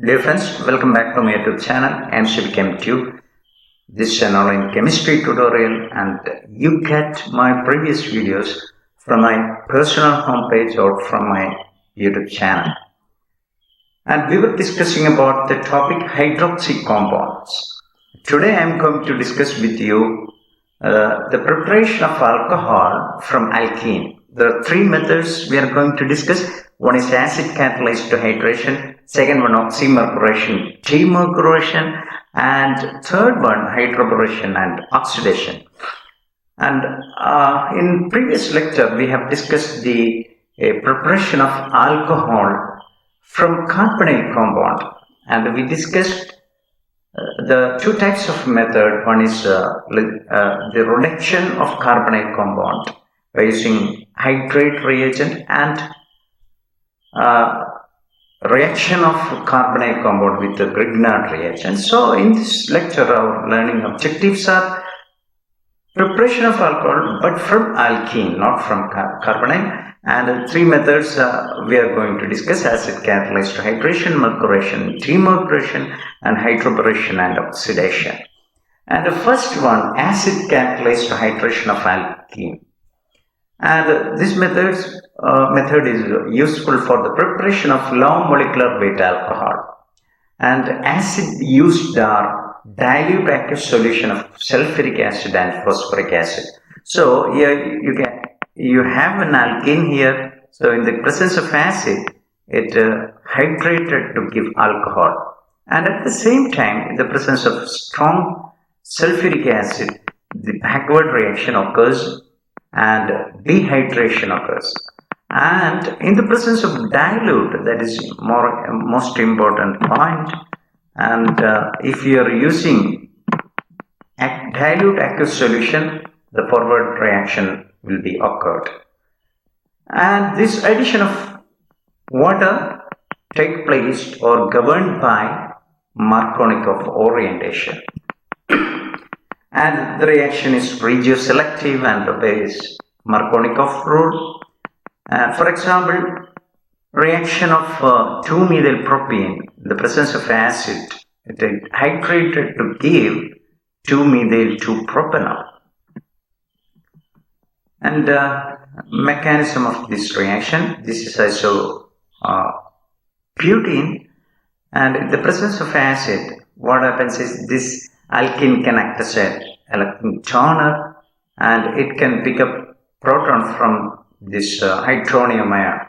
Dear friends, welcome back to my YouTube channel, MCBChemTube. This is an online chemistry tutorial and you get my previous videos from my personal homepage or from my YouTube channel. And we were discussing about the topic hydroxy compounds. Today I am going to discuss with you the preparation of alcohol from alkene. There are three methods we are going to discuss. One is acid catalyzed to hydration, second one oxymercuration, demercuration, and third one hydroboration and oxidation. And in previous lecture we have discussed the preparation of alcohol from carbonyl compound, and we discussed the two types of method. One is the reduction of carbonyl compound by using hydrate reagent and reaction of carbonyl compound with the Grignard reagent. So in this lecture our learning objectives are preparation of alcohol but from alkene, not from carbonyl, and three methods we are going to discuss: acid catalyzed to hydration, mercuration, demercuration, and hydroboration and oxidation. And the first one, acid catalyzed to hydration of alkene. And this method is useful for the preparation of low molecular weight alcohol. And acid used are dilute aqueous solution of sulfuric acid and phosphoric acid. So here you have an alkene here. So in the presence of acid, it hydrated to give alcohol. And at the same time, in the presence of strong sulfuric acid, the backward reaction occurs and dehydration occurs. And in the presence of dilute, that is most important point, and if you are using dilute aqueous solution, the forward reaction will be occurred. And this addition of water take place or governed by Markovnikov orientation. And the reaction is regioselective and obeys Markovnikov rule. For example, reaction of 2-methylpropene in the presence of acid, it is hydrated to give 2-methyl-2-propanol. And mechanism of this reaction, this is also butene, and in the presence of acid, what happens is this alkene can act as an electron donor, and it can pick up proton from this hydronium ion.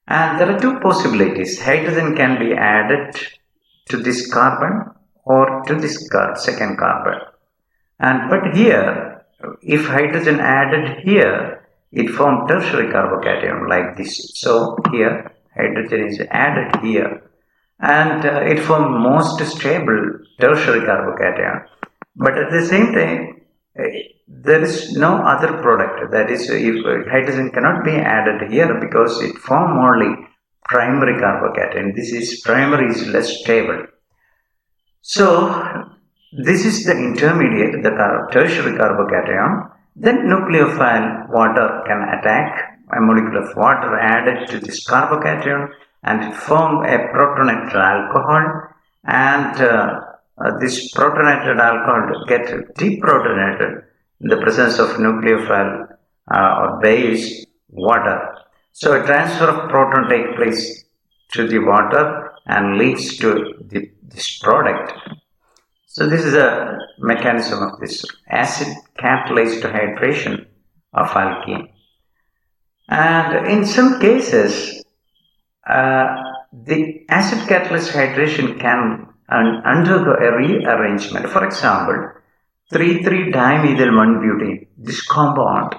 And there are two possibilities: hydrogen can be added to this carbon or to this second carbon. And but here, if hydrogen added here, it forms tertiary carbocation like this. So here hydrogen is added here, and it forms most stable tertiary carbocation. But at the same time, there is no other product. That is, if hydrogen cannot be added here because it forms only primary carbocation. This is primary is less stable. So this is the intermediate, the tertiary carbocation. Then nucleophile water can attack a molecule of water added to this carbocation and form a protonated alcohol, and this protonated alcohol get deprotonated in the presence of nucleophile or base water. So a transfer of proton takes place to the water and leads to this product. So this is a mechanism of this acid catalyzed to hydration of alkene. And in some cases, the acid catalyzed hydration can undergo a rearrangement. For example, 3,3-dimethyl-1-butene, this compound,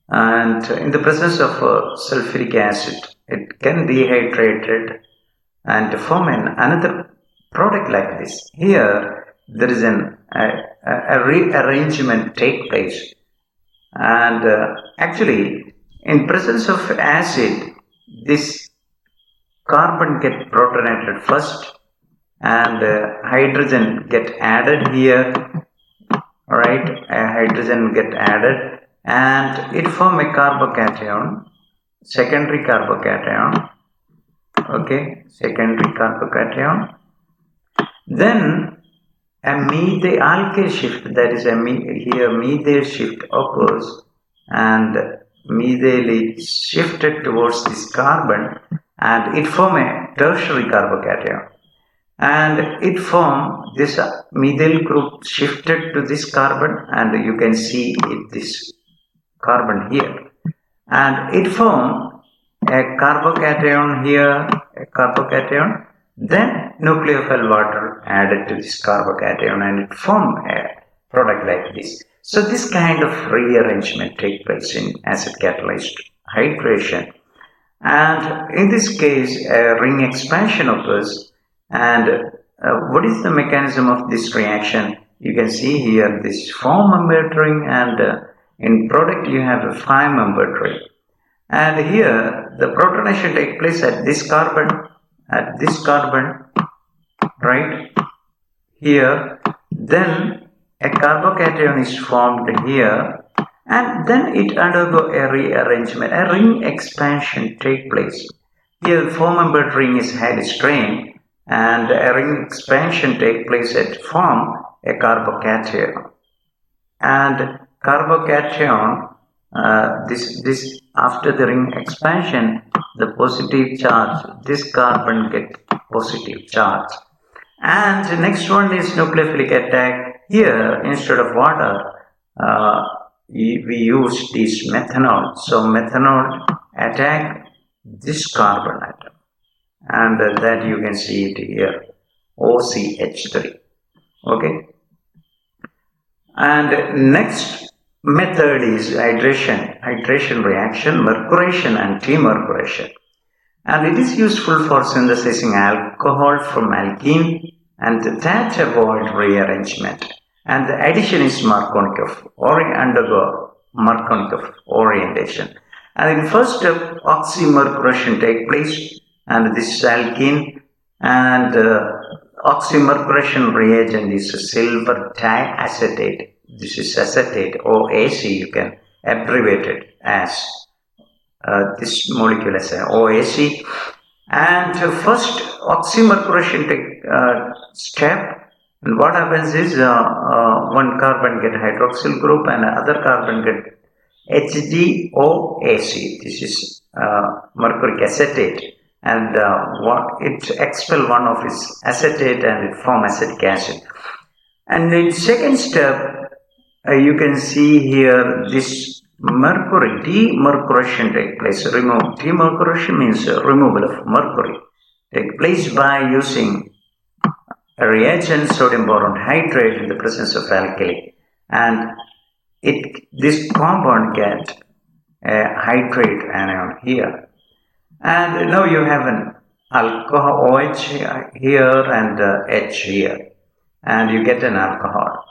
and in the presence of sulfuric acid, it can dehydrated and form another product like this. Here there is a rearrangement take place, and actually in presence of acid, this carbon get protonated first, and hydrogen get added here, right? Hydrogen get added, and it form a carbocation, secondary carbocation, Okay, secondary carbocation. Then a methyl alkyl shift, that is here methyl shift occurs, and methyl is shifted towards this carbon and it forms a tertiary carbocation. And it forms this methyl group shifted to this carbon, and you can see this carbon here, and it forms a carbocation here, a carbocation, then nucleophile water added to this carbocation, and it forms a product like this. So this kind of rearrangement takes place in acid catalyzed hydration, and in this case a ring expansion occurs. And what is the mechanism of this reaction? You can see here this 4-membered ring, and in product you have a 5-membered ring. And here the protonation takes place at this carbon, right here. Then a carbocation is formed here, and then it undergo a rearrangement, a ring expansion take place. Here the 4-membered ring is highly strained, and a ring expansion take place at form a carbocation. And carbocation, this after the ring expansion, the positive charge, this carbon get positive charge. And the next one is nucleophilic attack. Here instead of water, we use this methanol. So methanol attack this carbon atom, and that you can see it here, OCH3. Okay. And next method is hydration reaction, mercuration and demercuration. And it is useful for synthesizing alcohol from alkene, and that avoid rearrangement. And the addition is Markovnikov, or undergo Markovnikov orientation. And in first step, oxymercuration take place, and this is alkene, and oxymercuration reagent is silver diacetate. This is acetate, OAC, you can abbreviate it as this molecule as OAC. And first oxymercuration step, and what happens is one carbon get hydroxyl group and other carbon get HDOAC. This is mercuric acetate, and it expel one of its acetate and it form acetic acid. And in second step, you can see here this mercury demercuration take place. Demercuration means removal of mercury. Take place by using a reagent sodium boron hydrate in the presence of alkali, and this compound get a hydrate anion here. And now you have an alcohol OH here and H here, and you get an alcohol.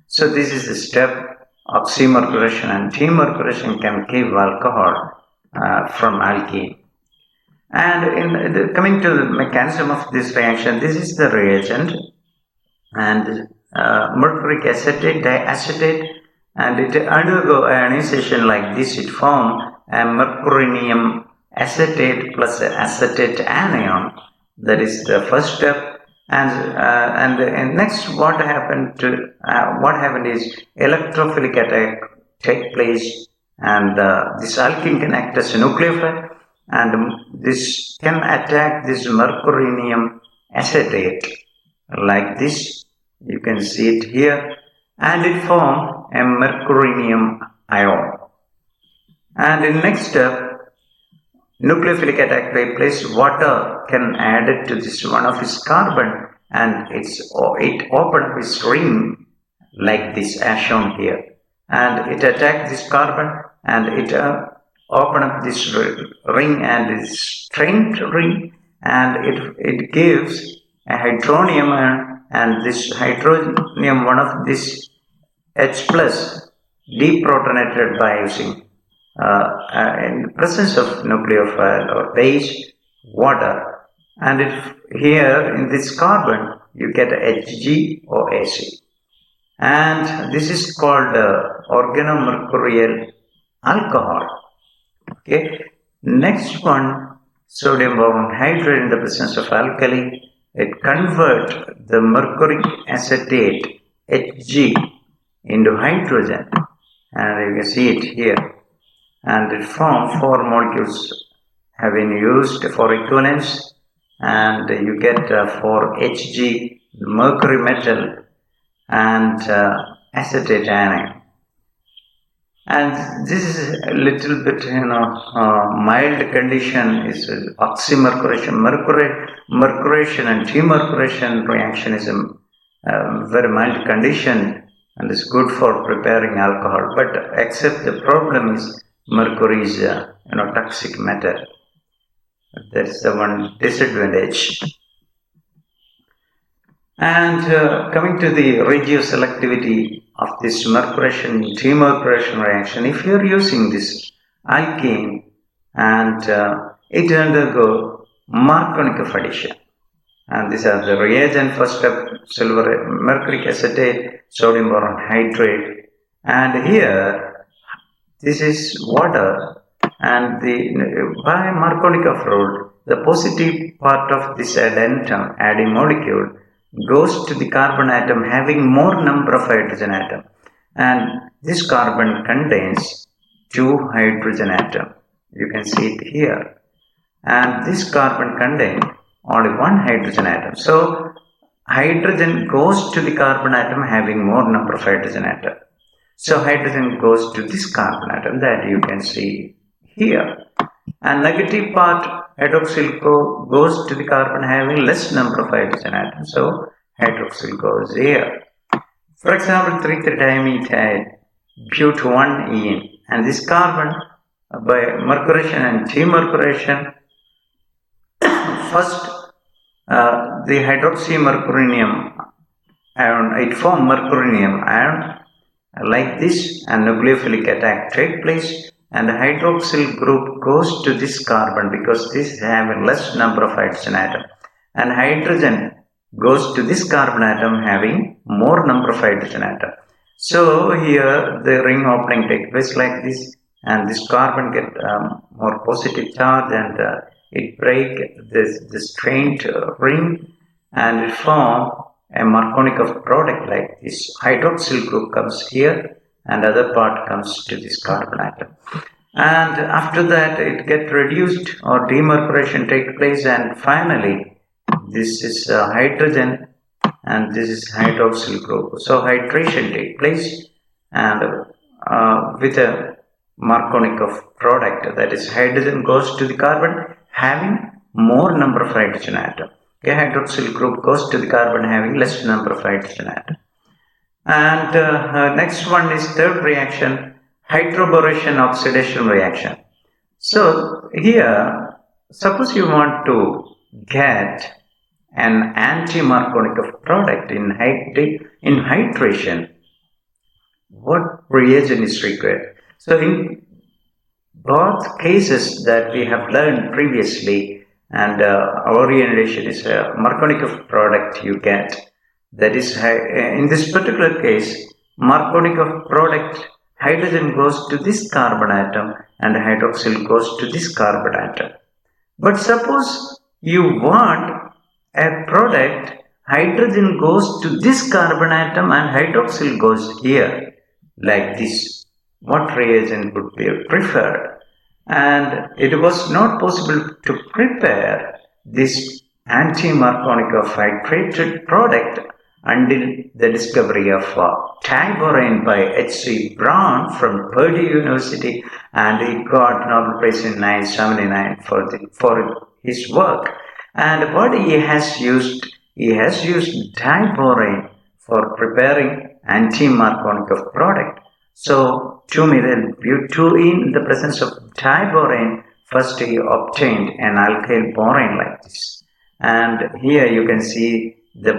So this is the step. Oxymercuration and demercuration can give alcohol from alkene. And coming to the mechanism of this reaction, this is the reagent, and mercuric acetate, diacetate, and it undergo ionization like this. It forms a mercurinium acetate plus acetate anion. That is the first step. And next, what happened is electrophilic attack take place, and this alkene can act as a nucleophile, and this can attack this mercurinium acetate like this. You can see it here, and it forms a mercurinium ion. And in next step, nucleophilic attack take place. Water can add it to this one of its carbon, and it open up its ring like this as shown here, and it attack this carbon, and it open up this ring and this strained ring, and it gives a hydronium ion, and this hydronium, one of this H plus, deprotonated by using in presence of nucleophile or base water, and if here in this carbon you get HgOAC, and this is called organomercurial alcohol. Okay, next one sodium boron hydrate in the presence of alkali, it converts the mercuric acetate Hg into hydrogen, and you can see it here, and it forms 4 molecules have been used for equivalence, and you get for Hg mercury metal and acetate anion. And this is a little bit, mild condition is oxymercuration. Mercuration and demercuration reaction is a very mild condition and is good for preparing alcohol. But except the problem is mercury is toxic metal. That's the one disadvantage. And coming to the regioselectivity of this mercuration demercuration reaction, if you are using this alkene and it undergo marconic of addition, and these are the reagent. First step, silver mercuric acetate, sodium boron hydrate, and here this is water, and by marconic of rule, the positive part of this adding molecule goes to the carbon atom having more number of hydrogen atom, and this carbon contains 2 hydrogen atom. You can see it here, and this carbon contains only 1 hydrogen atom. So hydrogen goes to the carbon atom having more number of hydrogen atom. So hydrogen goes to this carbon atom that you can see here, and negative part hydroxyl goes to the carbon having less number of hydrogen atoms. So hydroxyl goes here. For example, 3,3-dimethyl but1-ene, and this carbon by mercuration and demercuration, first the hydroxymercurinium ion, it forms mercurinium ion like this, and nucleophilic attack take place, and the hydroxyl group goes to this carbon because this is having less number of hydrogen atom, and hydrogen goes to this carbon atom having more number of hydrogen atom. So here the ring opening takes place like this, and this carbon get more positive charge, and it break this strained ring, and it form a marconic of product like this. Hydroxyl group comes here, and other part comes to this carbon atom, and after that it get reduced or demercuration take place, and finally this is hydrogen and this is hydroxyl group. So hydration take place, and with a marconic of product, that is hydrogen goes to the carbon having more number of hydrogen atom. Okay, hydroxyl group goes to the carbon having less number of hydrogen atom. And next one is third reaction, hydroboration oxidation reaction. So here, suppose you want to get an anti-marconic of product in hydration, what reagent is required? So in both cases that we have learned previously, and orientation is a marconic of product you get, that is in this particular case, marconic of product, hydrogen goes to this carbon atom and hydroxyl goes to this carbon atom. But suppose you want a product, hydrogen goes to this carbon atom and hydroxyl goes here like this. What reagent would be preferred? And it was not possible to prepare this anti-marconic of hydrated product until the discovery of Hydroboration by H.C. Brown from Purdue University, and he got Nobel Prize in 1979 for his work. And what he has used Hydroboration for preparing anti-marconic of product. So 2-methyl-but2-ene in the presence of Hydroboration, first he obtained an alkyl borane like this. And here you can see the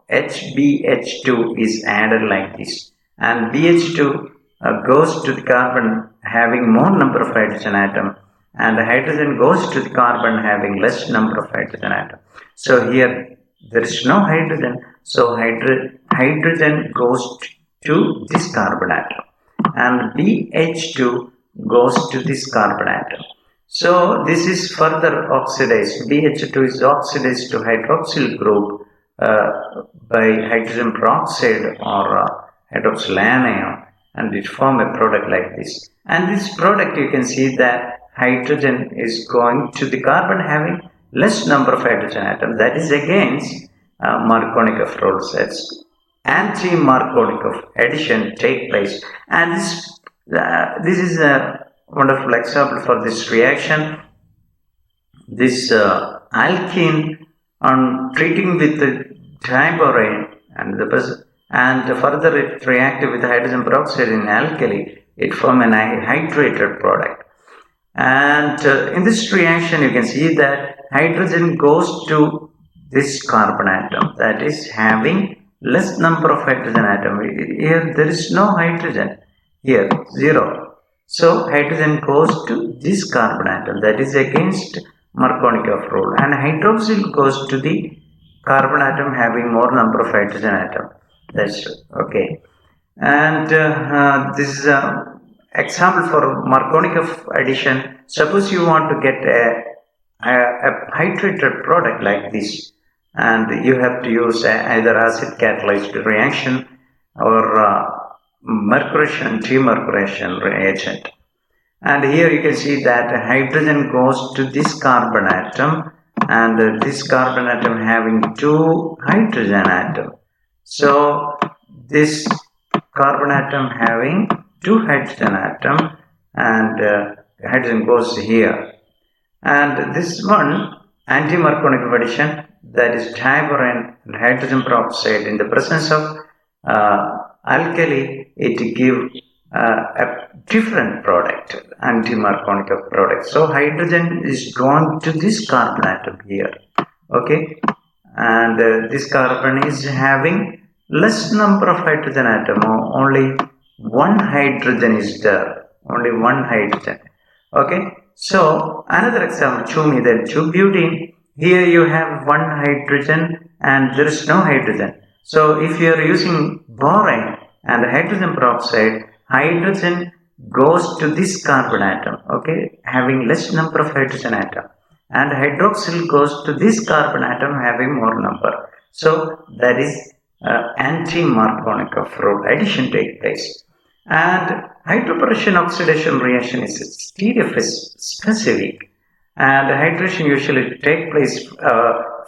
HBH2 is added like this, and BH2 goes to the carbon having more number of hydrogen atom, and the hydrogen goes to the carbon having less number of hydrogen atom. So here there is no hydrogen, so hydrogen goes to this carbon atom, and BH2 goes to this carbon atom. So this is further oxidized. BH2 is oxidized to hydroxyl group by hydrogen peroxide or hydroxyl anion, and it form a product like this. And this product, you can see that hydrogen is going to the carbon having less number of hydrogen atoms. That is against Markovnikov rules. That's anti-Markovnikov addition take place, and this is a wonderful example for this reaction. This alkene, on treating with the diborane and further it reacted with hydrogen peroxide in alkali, it form an hydrated product. And in this reaction, you can see that hydrogen goes to this carbon atom that is having less number of hydrogen atom. Here there is no hydrogen, here 0. So hydrogen goes to this carbon atom, that is against Markovnikov rule, and hydroxyl goes to the carbon atom having more number of hydrogen atom. That's okay. And this is example for Markovnikov addition. Suppose you want to get a hydrated product like this, and you have to use either acid catalyzed reaction or mercuration, demercuration reagent. And here you can see that hydrogen goes to this carbon atom, and this carbon atom having 2 hydrogen atom. So this carbon atom having 2 hydrogen atom, and hydrogen goes here. And this one, anti-Markovnikov addition, that is diborane and hydrogen peroxide in the presence of alkali, it gives a different product, anti-Markovnikov product. So hydrogen is drawn to this carbon atom here, okay, and this carbon is having less number of hydrogen atom. Only 1 hydrogen is there, only 1 hydrogen, okay. So another example, 2-methyl 2-butene. Here you have 1 hydrogen and there is no hydrogen. So if you are using borane and hydrogen peroxide, hydrogen goes to this carbon atom, okay, having less number of hydrogen atom, and hydroxyl goes to this carbon atom having more number. So that is anti-Markovnikov rule addition take place. And hydroboration oxidation reaction is stereospecific, and hydration usually take place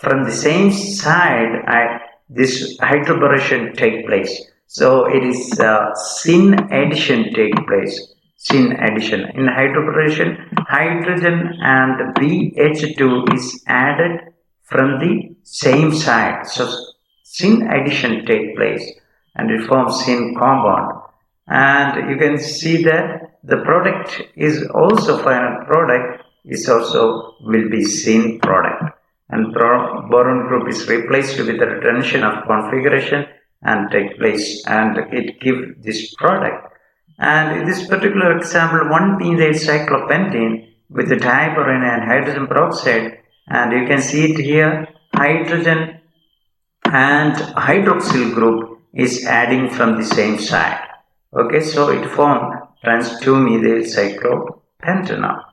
from the same side. This hydroboration take place. So it is syn addition take place. Syn addition. In hydroboration, hydrogen and BH2 is added from the same side. So syn addition take place and it forms syn compound. And you can see that the product is also, final product is also will be syn product. And boron group is replaced with the retention of configuration and take place, and it gives this product. And in this particular example, 1-methyl cyclopentene with the diborane and hydrogen peroxide, and you can see it here, hydrogen and hydroxyl group is adding from the same side. Okay, so it formed trans 2-methyl cyclopentanol.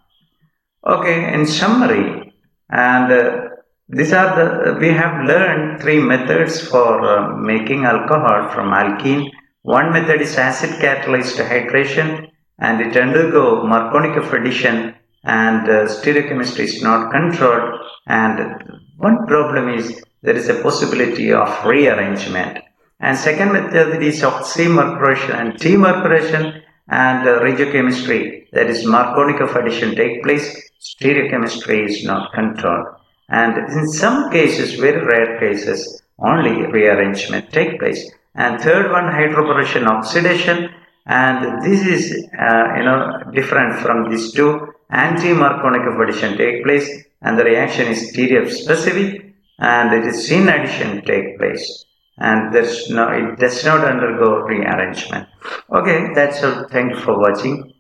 Okay, in summary, and these are we have learned 3 methods for making alcohol from alkene. One method is acid catalyzed hydration, and it undergo Markovnikov addition, and stereochemistry is not controlled. And one problem is there is a possibility of rearrangement. And second method is oxymercuration and demercuration, and regiochemistry, that is Markovnikov addition take place. Stereochemistry is not controlled. And in some cases, very rare cases, only rearrangement take place. And third one, hydroboration oxidation, and this is different from these two. Anti-Markovnikov addition take place, and the reaction is stereospecific, and it is syn addition take place, and it does not undergo rearrangement. Okay, that's all. Thank you for watching.